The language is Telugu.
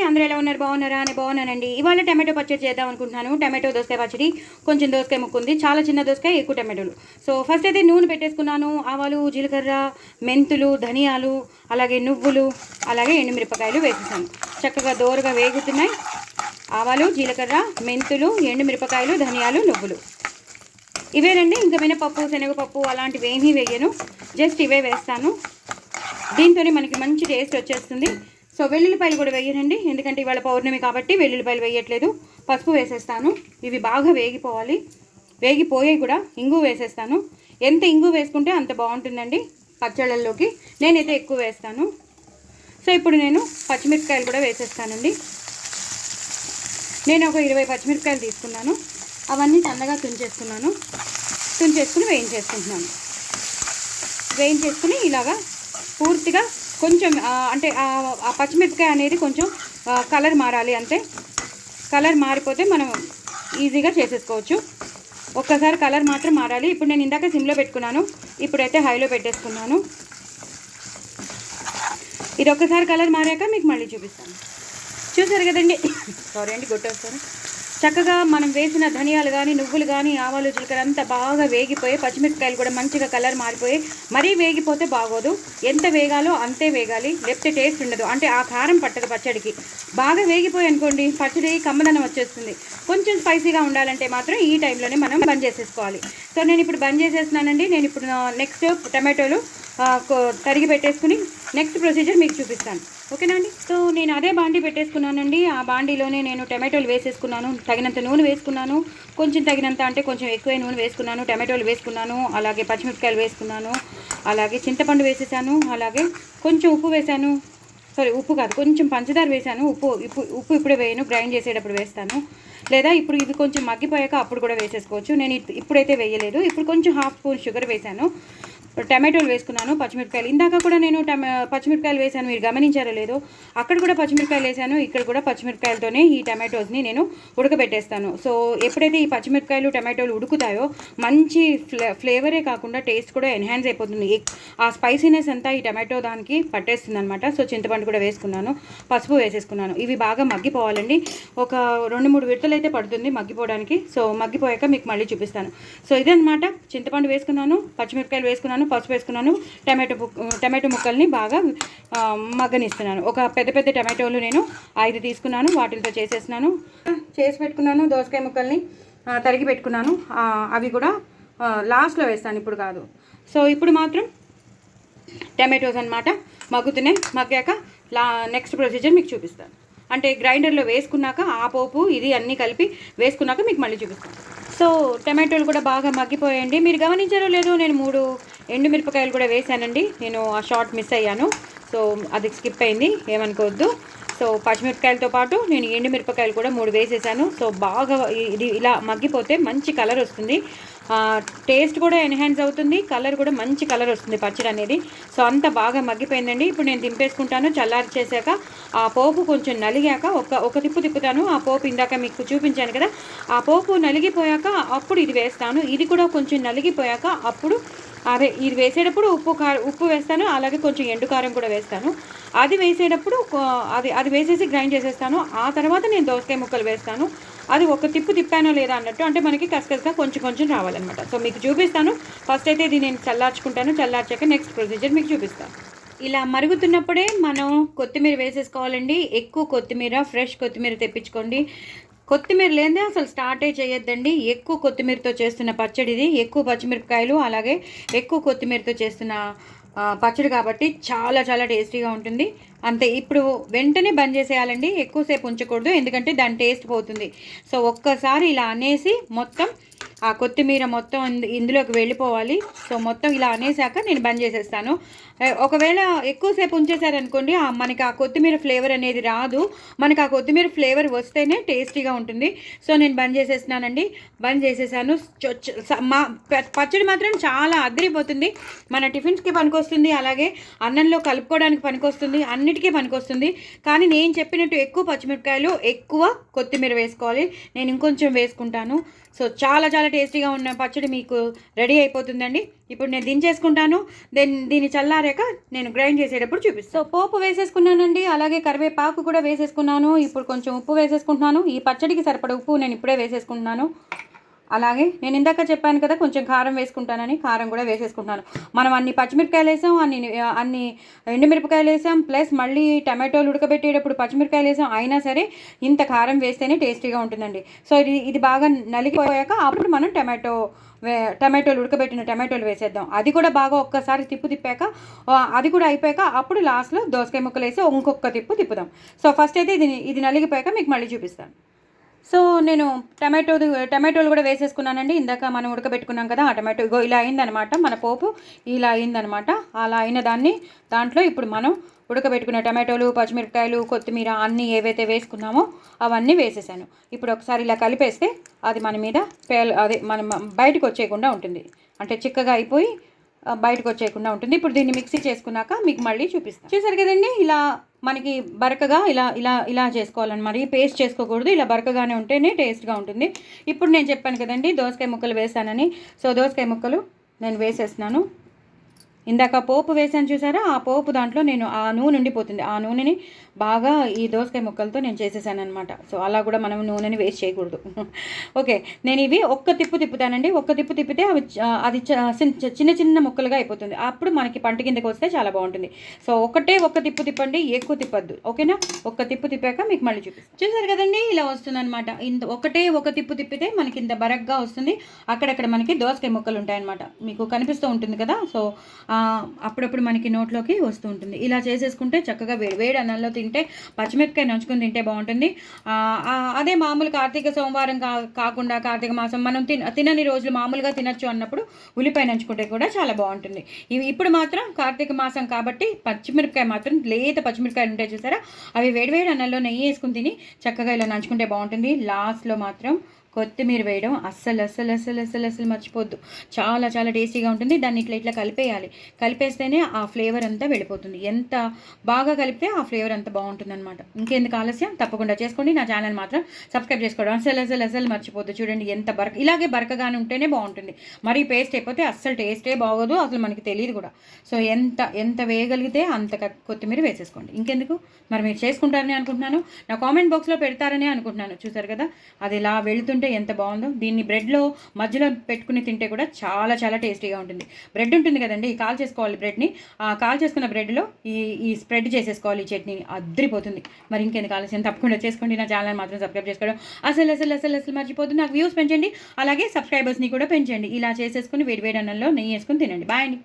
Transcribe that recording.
అందరూ ఎలా ఉన్నారు? బాగున్నారా? అని బాగున్నానండి. ఇవాళ టమాటో పచ్చడి చేద్దాం అనుకుంటున్నాను. టమాటో దోసకాయ పచ్చడి. కొంచెం దోసకాయ ముక్క ఉంది, చాలా చిన్న దోసకాయ, ఎక్కువ టమాటోలు. సో ఫస్ట్ అయితే నూనె పెట్టేసుకున్నాను. ఆవాలు, జీలకర్ర, మెంతులు, ధనియాలు, అలాగే నువ్వులు, అలాగే ఎండుమిరపకాయలు వేసేసాను. చక్కగా దోరగా వేగుతున్నాయి. ఆవాలు, జీలకర్ర, మెంతులు, ఎండుమిరపకాయలు, ధనియాలు, నువ్వులు ఇవేనండి. ఇంకా మినపప్పు, శనగపప్పు అలాంటివి ఏమీ వేయను, జస్ట్ ఇవే వేస్తాను. దీంతోనే మనకి మంచి టేస్ట్ వచ్చేస్తుంది. సో వెల్లుల్లిపాయలు కూడా వేయనండి, ఎందుకంటే ఇవాళ పౌర్ణమి కాబట్టి వెల్లుల్లిపాయలు వేయట్లేదు. పసుపు వేసేస్తాను. ఇవి బాగా వేగిపోవాలి, వేగిపోయాయి కూడా. ఇంగు వేసేస్తాను. ఎంత ఇంగు వేసుకుంటే అంత బాగుంటుందండి పచ్చళ్ళల్లోకి. నేనైతే ఎక్కువ వేస్తాను. సో ఇప్పుడు నేను పచ్చిమిరపకాయలు కూడా వేసేస్తానండి. నేను ఒక 20 పచ్చిమిరపకాయలు తీసుకున్నాను. అవన్నీ సన్నగా తుంచేసుకుని వేయించేసుకుంటున్నాను. వేయించేసుకుని ఇలాగా పూర్తిగా కొంచెం అంటే ఆ పచ్చిమిరపకాయ అనేది కొంచెం కలర్ మారాలి అంతే. కలర్ మారిపోతే మనం ఈజీగా చేసేసుకోవచ్చు. ఒక్కసారి కలర్ మాత్రం మారాలి. ఇప్పుడు నేను ఇందాక సిమ్లో పెట్టుకున్నాను, ఇప్పుడైతే హైలో పెట్టేసుకున్నాను. ఇది ఒక్కసారి కలర్ మారాక మీకు మళ్ళీ చూపిస్తాను. చూసారు కదండి. సారీ అండి, కొట్టేస్తాను. చక్కగా మనం వేసిన ధనియాలు కానీ, నువ్వులు కానీ, ఆవాలు, జీలకర్ర అంతా బాగా వేగిపోయి, పచ్చిమిరపకాయలు కూడా మంచిగా కలర్ మారిపోయి, మరీ వేగిపోతే బాగోదు. ఎంత వేగాలో అంతే వేగాలి, లేకపోతే టేస్ట్ ఉండదు. అంటే ఆ కారం పట్టదు పచ్చడికి. బాగా వేగిపోయి అనుకోండి, పచ్చడి కమ్మదనం వచ్చేస్తుంది. కొంచెం స్పైసీగా ఉండాలంటే మాత్రం ఈ టైంలోనే మనం బంద్ చేసేసుకోవాలి. సో నేను ఇప్పుడు బంద్ చేసేస్తున్నానండి. నేను ఇప్పుడు నెక్స్ట్ టమాటోలు తరిగి పెట్టేసుకుని నెక్స్ట్ ప్రొసీజర్ మీకు చూపిస్తాను. ఓకేనా అండి? సో నేను అదే బాండీ పెట్టేసుకున్నానండి. ఆ బాండీలోనే నేను టమాటోలు వేసేసుకున్నాను. తగినంత నూనె వేసుకున్నాను. కొంచెం తగినంత అంటే కొంచెం ఎక్కువ నూనె వేసుకున్నాను. టమాటోలు వేసుకున్నాను, అలాగే పచ్చిమిరపకాయలు వేసుకున్నాను, అలాగే చింతపండు వేసేసాను, అలాగే కొంచెం ఉప్పు వేసాను. సారీ, ఉప్పు కాదు, కొంచెం పంచదార వేసాను. ఉప్పు ఇప్పుడే వేయను, గ్రైండ్ చేసేటప్పుడు వేస్తాను. లేదా ఇప్పుడు ఇది కొంచెం మగ్గిపోయాక అప్పుడు కూడా వేసేసుకోవచ్చు. నేను ఇప్పుడైతే వేయలేదు. ఇప్పుడు కొంచెం ½ స్పూన్ షుగర్ వేసాను. టమాటోలు వేసుకున్నాను, పచ్చిమిరపకాయలు. ఇందాక కూడా నేను పచ్చిమిరపకాయలు వేసాను, మీరు గమనించారో లేదో. అక్కడ కూడా పచ్చిమిరపకాయలు వేసాను, ఇక్కడ కూడా పచ్చిమిరపకాయలతోనే ఈ టమాటోస్ని నేను ఉడకబెట్టేస్తాను. సో ఎప్పుడైతే ఈ పచ్చిమిరపకాయలు, టమాటోలు ఉడుకుతాయో మంచి ఫ్లేవరే కాకుండా టేస్ట్ కూడా ఎన్హాన్స్ అయిపోతుంది. ఆ స్పైసీనెస్ అంతా ఈ టమాటో దానికి పట్టేస్తుంది అనమాట. సో చింతపండు కూడా వేసుకున్నాను, పసుపు వేసేసుకున్నాను. ఇవి బాగా మగ్గిపోవాలండి. ఒక 2-3 విడతలు అయితే పడుతుంది మగ్గిపోవడానికి. సో మగ్గిపోయాక మీకు మళ్ళీ చూపిస్తాను. సో ఇదనమాట. చింతపండు వేసుకున్నాను, పచ్చిమిరపకాయలు వేసుకున్నాను, పసుపు వేసుకున్నాను, టమాటో ముక్కల్ని బాగా మగ్గనిస్తున్నాను. ఒక పెద్ద టమాటోలు నేను 5 తీసుకున్నాను, వాటితో చేసి పెట్టుకున్నాను. దోసకాయ ముక్కల్ని తరిగి పెట్టుకున్నాను. అవి కూడా లాస్ట్లో వేస్తాను, ఇప్పుడు కాదు. సో ఇప్పుడు మాత్రం టమాటోస్ అనమాట మగ్గుతున్నాయి. మగ్గాక నెక్స్ట్ ప్రొసీజర్ మీకు చూపిస్తాను. అంటే గ్రైండర్లో వేసుకున్నాక ఆ పోపు ఇది అన్నీ కలిపి వేసుకున్నాక మీకు మళ్ళీ చూపిస్తాను. సో టమాటోలు కూడా బాగా మగ్గిపోయాయండి. మీరు గమనించారో లేదో, నేను 3 ఎండుమిరపకాయలు కూడా వేసానండి. నేను ఆ షార్ట్ మిస్ అయ్యాను, సో అది స్కిప్ అయింది, ఏమనుకోవద్దు. సో పచ్చిమిరపకాయలతో పాటు నేను ఎండుమిరపకాయలు కూడా 3 వేసేసాను. సో బాగా ఇది ఇలా మగ్గిపోతే మంచి కలర్ వస్తుంది, టేస్ట్ కూడా ఎన్హాన్స్ అవుతుంది, కలర్ కూడా మంచి కలర్ వస్తుంది పచ్చడి అనేది. సో అంత బాగా మగ్గిపోయిందండి. ఇప్పుడు నేను దింపేసుకుంటాను. చల్లారి చేశాక ఆ పోపు కొంచెం నలిగాక ఒక తిప్పుతాను. ఆ పోపు ఇందాక మీకు చూపించాను కదా, ఆ పోపు నలిగిపోయాక అప్పుడు ఇది వేస్తాను. ఇది కూడా కొంచెం నలిగిపోయాక అప్పుడు ఇది వేసేటప్పుడు ఉప్పు వేస్తాను, అలాగే కొంచెం ఎండు కారం కూడా వేస్తాను. అది వేసేటప్పుడు అది వేసేసి గ్రైండ్ చేసేస్తాను. ఆ తర్వాత నేను దోసకాయ ముక్కలు వేస్తాను. అది ఒక తిప్పానో లేదా అన్నట్టు, అంటే మనకి కసకసగా కొంచెం రావాలన్నమాట. సో మీకు చూపిస్తాను. ఫస్ట్ అయితే ఇది నేను చల్లార్చుకుంటాను. చల్లార్చాక నెక్స్ట్ ప్రొసీజర్ మీకు చూపిస్తాను. ఇలా మరుగుతున్నప్పుడే మనం కొత్తిమీర వేసేసుకోవాలండి. ఎక్కువ కొత్తిమీర, ఫ్రెష్ కొత్తిమీర తెప్పించుకోండి. కొత్తిమీర లేదే అసలు స్టార్టే చేయొద్దండి. ఎక్కువ కొత్తిమీరతో చేస్తున్న పచ్చడి ఇది. ఎక్కువ పచ్చిమిరపకాయలు, అలాగే ఎక్కువ కొత్తిమీరతో చేస్తున్న పచ్చడి కాబట్టి చాలా టేస్టీగా ఉంటుంది. అంతే. ఇప్పుడు వెంటనే బంద్ చేసేయాలండి, ఎక్కువసేపు ఉంచకూడదు, ఎందుకంటే దాని టేస్ట్ పోతుంది. సో ఒక్కసారి ఇలా అనేసి మొత్తం ఆ కొత్తిమీర మొత్తం ఇందులోకి వెళ్ళిపోవాలి. సో మొత్తం ఇలా అనేసాక నేను బంద్ చేసేస్తాను. ఒకవేళ ఎక్కువసేపు ఉంచేసారనుకోండి, మనకి ఆ కొత్తిమీర ఫ్లేవర్ అనేది రాదు. మనకి ఆ కొత్తిమీర ఫ్లేవర్ వస్తేనే టేస్టీగా ఉంటుంది. సో నేను బంద్ చేసేస్తున్నానండి. బంద్ చేసేసాను. పచ్చడి మాత్రం చాలా అదిరిపోతుంది. మన టిఫిన్స్కి పనికొస్తుంది, అలాగే అన్నంలో కలుపుకోవడానికి పనికొస్తుంది. అన్నిటికీ అన్నిటికీ పనికొస్తుంది. కానీ నేను చెప్పినట్టు ఎక్కువ పచ్చిమిరపకాయలు, ఎక్కువ కొత్తిమీర వేసుకోవాలి. నేను ఇంకొంచెం వేసుకుంటాను. సో చాలా చాలా టేస్టీగా ఉన్న పచ్చడి మీకు రెడీ అయిపోతుందండి. ఇప్పుడు నేను దించేసుకుంటాను. దీన్ని చల్లారాక నేను గ్రైండ్ చేసేటప్పుడు చూపిస్తాను. సో పోపు వేసేసుకున్నానండి, అలాగే కరివేపాకు కూడా వేసేసుకున్నాను. ఇప్పుడు కొంచెం ఉప్పు వేసేసుకుంటున్నాను. ఈ పచ్చడికి సరిపడ ఉప్పు నేను ఇప్పుడే వేసేసుకుంటున్నాను. అలాగే నేను ఇందాక చెప్పాను కదా కొంచెం కారం వేసుకుంటానని, కారం కూడా వేసేసుకుంటాను. మనం అన్ని పచ్చిమిరపకాయలు వేసాం, అన్ని ఎండుమిరపకాయలు వేసాం, ప్లస్ మళ్ళీ టమాటోలు ఉడకబెట్టేటప్పుడు పచ్చిమిరపకాయలు వేసాం. అయినా సరే ఇంత కారం వేస్తేనే టేస్టీగా ఉంటుందండి. సో ఇది బాగా నలిగిపోయాక అప్పుడు మనం టమాటోలు ఉడకబెట్టిన టమాటోలు వేసేద్దాం. అది కూడా బాగా ఒక్కసారి తిప్పాక అది కూడా అయిపోయాక అప్పుడు లాస్ట్లో దోసకాయ ముక్కలు వేసి ఇంకొక తిప్పుదాం. సో ఫస్ట్ అయితే ఇది నలిగిపోయాక మీకు మళ్ళీ చూపిస్తాను. సో నేను టమాటోలు కూడా వేసేసుకున్నానండి. ఇందాక మనం ఉడకబెట్టుకున్నాం కదా, ఆ టమాటో ఇగో ఇలా అయిందనమాట. మన పోపు ఇలా అయిందనమాట. అలా అయిన దాంట్లో ఇప్పుడు మనం ఉడకబెట్టుకున్న టమాటోలు, పచ్చిమిరపకాయలు, కొత్తిమీర అన్నీ ఏవైతే వేసుకున్నామో అవన్నీ వేసేసాను. ఇప్పుడు ఒకసారి ఇలా కలిపేస్తే అది మన మీద మనం బయటకు వచ్చేయకుండా ఉంటుంది. అంటే చిక్కగా అయిపోయి బయటకు వచ్చేయకుండా ఉంటుంది. ఇప్పుడు దీన్ని మిక్సీ చేసుకున్నాక మీకు మళ్ళీ చూపిస్తాను. చూసారు కదండి, ఇలా మనకి బరకగా ఇలా చేసుకోవాలని, మరి పేస్ట్ చేసుకోకూడదు. ఇలా బరకగానే ఉంటేనే టేస్ట్గా ఉంటుంది. ఇప్పుడు నేను చెప్పాను కదండి దోసకాయ ముక్కలు వేసానని. సో దోసకాయ ముక్కలు నేను వేసేస్తున్నాను. ఇందాక పోపు వేసాను చూసారా, ఆ పోపు దాంట్లో నేను ఆ నూనె ఉండిపోతుంది. ఆ నూనెని బాగా ఈ దోసకాయ ముక్కలతో నేను చేసేసాను అనమాట. సో అలా కూడా మనం నూనెని వేస్ట్ చేయకూడదు. ఓకే, నేను ఇవి ఒక్క తిప్పుతానండి. ఒక్క తిప్పితే అది చిన్న చిన్న ముక్కలుగా అయిపోతుంది. అప్పుడు మనకి పంట కిందకి వస్తే చాలా బాగుంటుంది. సో ఒక్క తిప్పండి, ఎక్కువ తిప్పద్దు. ఓకేనా? ఒక్క తిప్పాక మీకు మళ్ళీ చూపిస్తాను. చూసారు కదండి, ఇలా వస్తుంది అనమాట. ఒక తిప్పితే మనకి ఇంత బరగ్గా వస్తుంది. అక్కడక్కడ మనకి దోసకాయ ముక్కలు ఉంటాయన్నమాట. మీకు కనిపిస్తూ ఉంటుంది కదా. సో అప్పుడప్పుడు మనకి నోట్లోకి వస్తూ ఉంటుంది. ఇలా చేసేసుకుంటే చక్కగా వేడి అన్నంలో తింటే, పచ్చిమిరపకాయ నంచుకొని తింటే బాగుంటుంది. అదే మామూలు కార్తీక సోమవారం కాకుండా కార్తీక మాసం మనం తినని రోజులు మామూలుగా తినచ్చు అన్నప్పుడు ఉల్లిపాయ నంచుకుంటే కూడా చాలా బాగుంటుంది. ఇప్పుడు మాత్రం కార్తీక మాసం కాబట్టి పచ్చిమిరపకాయ మాత్రం లేత పచ్చిమిరపకాయలు ఉంటాయి చూసారా, అవి వేడి అన్నంలో నెయ్యి వేసుకుని తిని చక్కగా ఇలా నంచుకుంటే బాగుంటుంది. లాస్ట్లో మాత్రం కొత్తిమీర వేయడం అస్సలు మర్చిపోద్దు. చాలా చాలా టేస్టీగా ఉంటుంది. దాన్ని ఇట్లా కలిపేయాలి. కలిపేస్తేనే ఆ ఫ్లేవర్ అంతా వెళ్ళిపోతుంది. ఎంత బాగా కలిపితే ఆ ఫ్లేవర్ అంతా బాగుంటుంది అనమాట. ఇంకెందుకు ఆలస్యం, తప్పకుండా చేసుకోండి. నా ఛానల్ మాత్రం సబ్స్క్రైబ్ చేసుకోవడం అస్సలు మర్చిపోద్దు. చూడండి ఎంత ఇలాగే బరకగానే ఉంటేనే బాగుంటుంది. మరి పేస్ట్ అయిపోతే అస్సలు టేస్టే బాగోదు, అసలు మనకి తెలియదు కూడా. సో ఎంత వేయగలిగితే అంత కొత్తిమీర వేసేసుకోండి. ఇంకెందుకు, మరి మీరు చేసుకుంటారని అనుకుంటున్నాను. నా కామెంట్ బాక్స్లో పెడతారని అనుకుంటున్నాను. చూసారు కదా అది ఇలా వెళుతుంటే ఎంత బాగుందో. దీన్ని బ్రెడ్లో మధ్యలో పెట్టుకుని తింటే కూడా చాలా చాలా టేస్టీగా ఉంటుంది. బ్రెడ్ ఉంటుంది కదండి, కాల్ చేసుకోవాలి బ్రెడ్ని. కాల్ చేసుకున్న బ్రెడ్లో ఈ స్ప్రెడ్ చేసేసుకోవాలి. ఈ చట్నీని అద్దరిపోతుంది. మరి ఇంకెందుకు ఆలస్యం, తప్పకుండా చేసుకోండి. నా ఛానల్ మాత్రం సబ్స్క్రైబ్ చేసుకోవడం అసలు మర్చిపోతుంది. నాకు వ్యూస్ పెంచండి, అలాగే సబ్స్క్రైబర్స్ని కూడా పెంచండి. ఇలా చేసేసుకుని వేడి అన్నంలో నెయ్యి వేసుకుని తినండి. బాయ్ అండి.